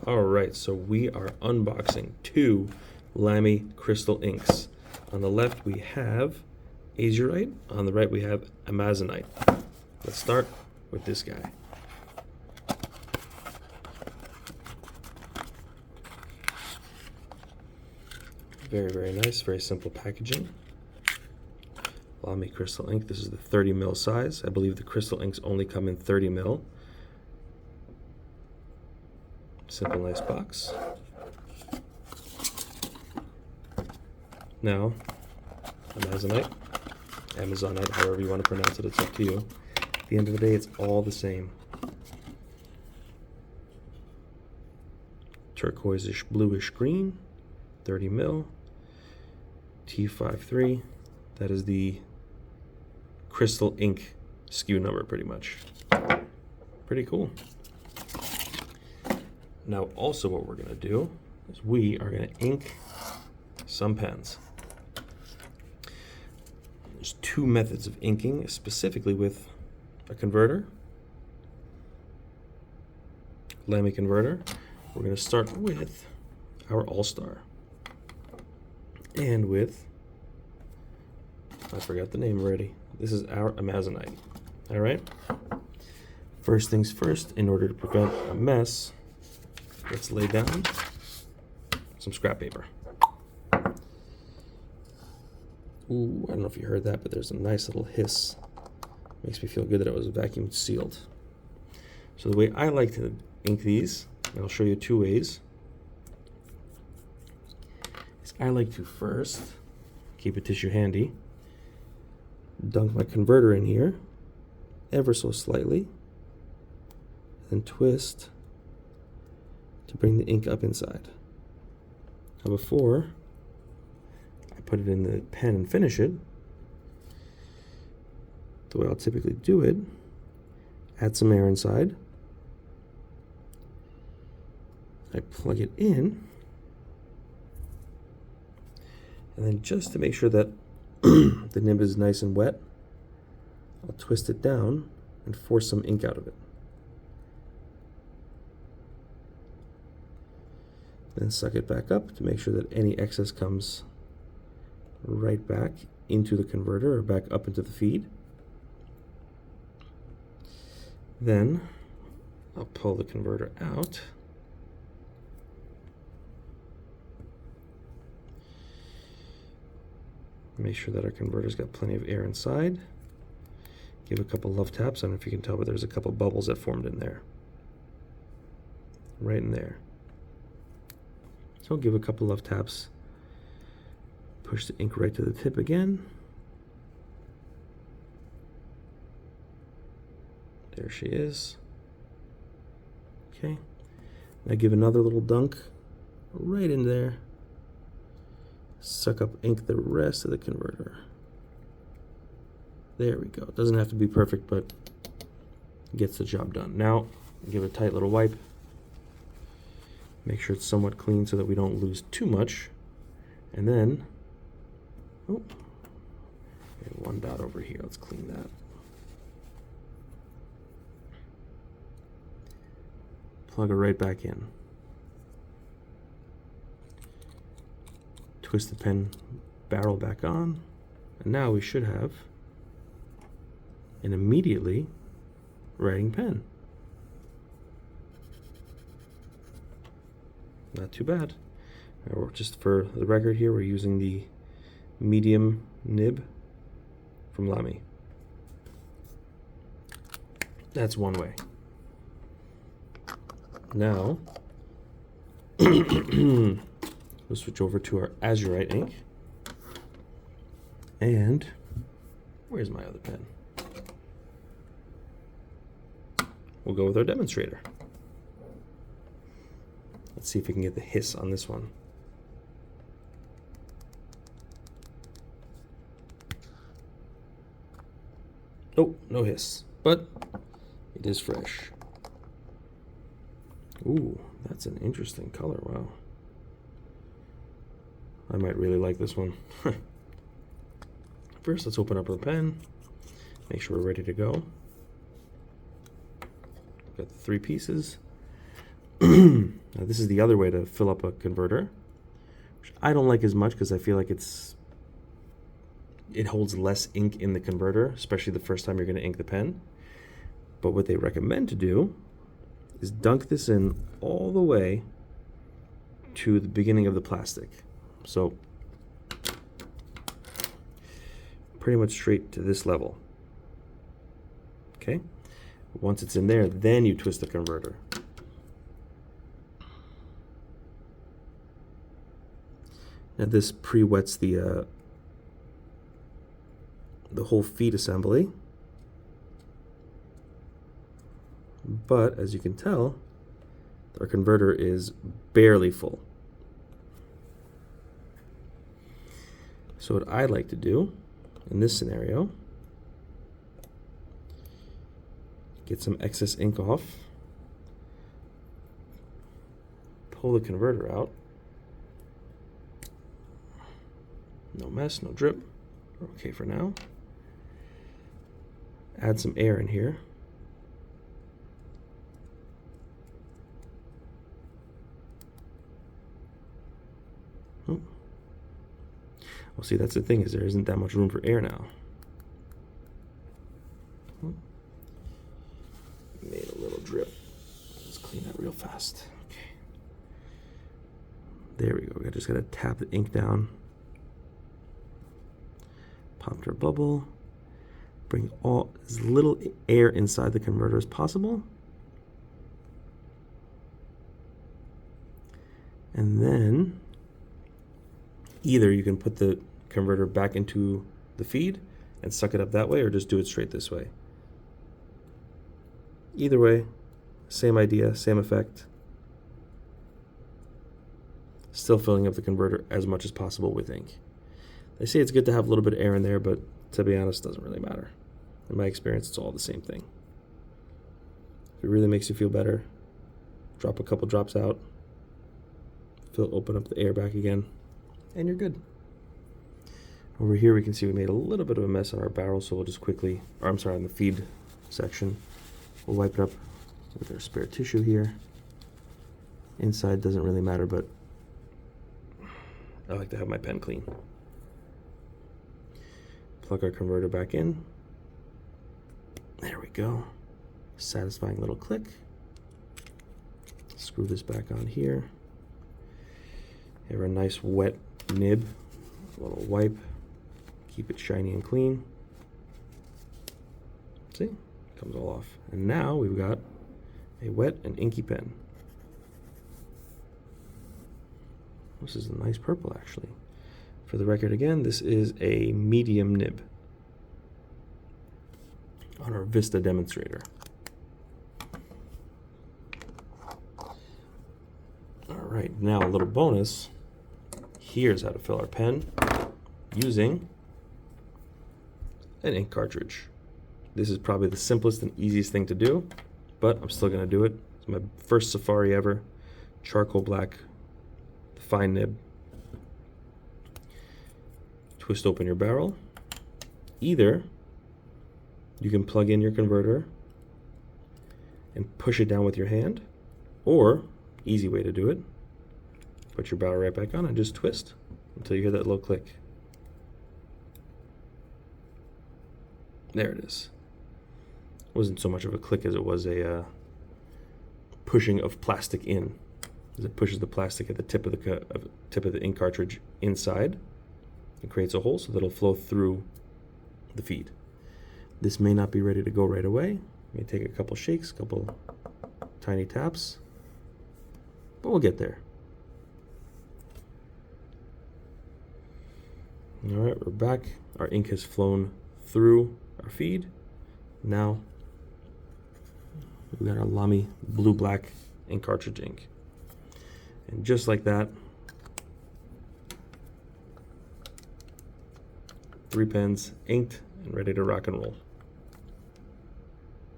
All right, so we are unboxing two Lamy Crystal Inks. On the left we have azurite, on the right we have amazonite. Let's start with this guy. Very, very nice, very simple packaging. Lamy Crystal Ink, this is the 30 ml size. I believe the Crystal Inks only come in 30 ml. Simple, nice box. Now, Amazonite, however you want to pronounce it, it's up to you. At the end of the day, it's all the same. Turquoise-ish, bluish green, 30 ml, T53. That is the Crystal Ink SKU number, pretty much. Pretty cool. Now, also what we're going to do is we are going to ink some pens. There's two methods of inking, specifically with a converter, Lamy converter. We're going to start with our All-Star and with, I forgot the name already, this is our amazonite. All right? First things first, in order to prevent a mess, let's lay down some scrap paper. Ooh, I don't know if you heard that, but there's a nice little hiss. Makes me feel good that it was vacuum sealed. So the way I like to ink these, and I'll show you two ways, is I like to first keep a tissue handy, dunk my converter in here ever so slightly, then twist to bring the ink up inside. Now before I put it in the pen and finish it, the way I'll typically do it, add some air inside, I plug it in, and then just to make sure that the nib is nice and wet, I'll twist it down and force some ink out of it. Then suck it back up to make sure that any excess comes right back into the converter or back up into the feed. Then I'll pull the converter out. Make sure that our converter's got plenty of air inside. Give a couple love taps. I don't know if you can tell, but there's a couple bubbles that formed in there. Right in there. So give a couple of taps, push the ink right to the tip again. There she is. Okay, now give another little dunk right in there. Suck up ink the rest of the converter. There we go. It doesn't have to be perfect, but gets the job done. Now, give a tight little wipe. Make sure it's somewhat clean so that we don't lose too much. And then, oh, one dot over here. Let's clean that. Plug it right back in. Twist the pen barrel back on. And now we should have an immediately writing pen. Not too bad. Just for the record here, we're using the medium nib from Lamy. That's one way. Now, we'll switch over to our azurite ink. And where's my other pen? We'll go with our demonstrator. Let's see if we can get the hiss on this one. Oh, no hiss, but it is fresh. Ooh, that's an interesting color, wow. I might really like this one. First, let's open up the pen, make sure we're ready to go. Got the three pieces. Now this is the other way to fill up a converter, which I don't like as much because I feel like it holds less ink in the converter, especially the first time you're going to ink the pen. But what they recommend to do is dunk this in all the way to the beginning of the plastic. So pretty much straight to this level. Okay? Once it's in there, then you twist the converter. Now this pre-wets the whole feed assembly. But as you can tell, our converter is barely full. So what I like to do in this scenario, get some excess ink off, pull the converter out. No mess, no drip. We're okay for now. Add some air in here. Oh. Well, see, that's the thing, is there isn't that much room for air now. Oh. Made a little drip. Let's clean that real fast. Okay. There we go. We just gotta tap the ink down. Popped our bubble. Bring all as little air inside the converter as possible. And then either you can put the converter back into the feed and suck it up that way, or just do it straight this way. Either way, same idea, same effect. Still filling up the converter as much as possible with ink. They say it's good to have a little bit of air in there, but to be honest, it doesn't really matter. In my experience, it's all the same thing. If it really makes you feel better, drop a couple drops out, open up the air back again, and you're good. Over here we can see we made a little bit of a mess on our barrel, so we'll just quickly, or I'm sorry, on the feed section, we'll wipe it up with our spare tissue here. Inside doesn't really matter, but I like to have my pen clean. Plug our converter back in. There we go. Satisfying little click. Screw this back on here. Have a nice wet nib, a little wipe, keep it shiny and clean. See, comes all off. And now we've got a wet and inky pen. This is a nice purple, actually. For the record again, this is a medium nib on our Vista demonstrator. All right, now a little bonus. Here's how to fill our pen using an ink cartridge. This is probably the simplest and easiest thing to do, but I'm still gonna do it. It's my first Safari ever. Charcoal black, fine nib. Twist open your barrel. Either you can plug in your converter and push it down with your hand, or easy way to do it, put your barrel right back on and just twist until you hear that low click. There it is. Wasn't so much of a click as it was a pushing of plastic in, as it pushes the plastic at the tip of the ink cartridge inside. It creates a hole so that it'll flow through the feed. This may not be ready to go right away. It may take a couple shakes, a couple tiny taps, but we'll get there. All right, we're back. Our ink has flown through our feed. Now we've got our Lamy blue-black ink cartridge ink. And just like that, 3 pens inked and ready to rock and roll.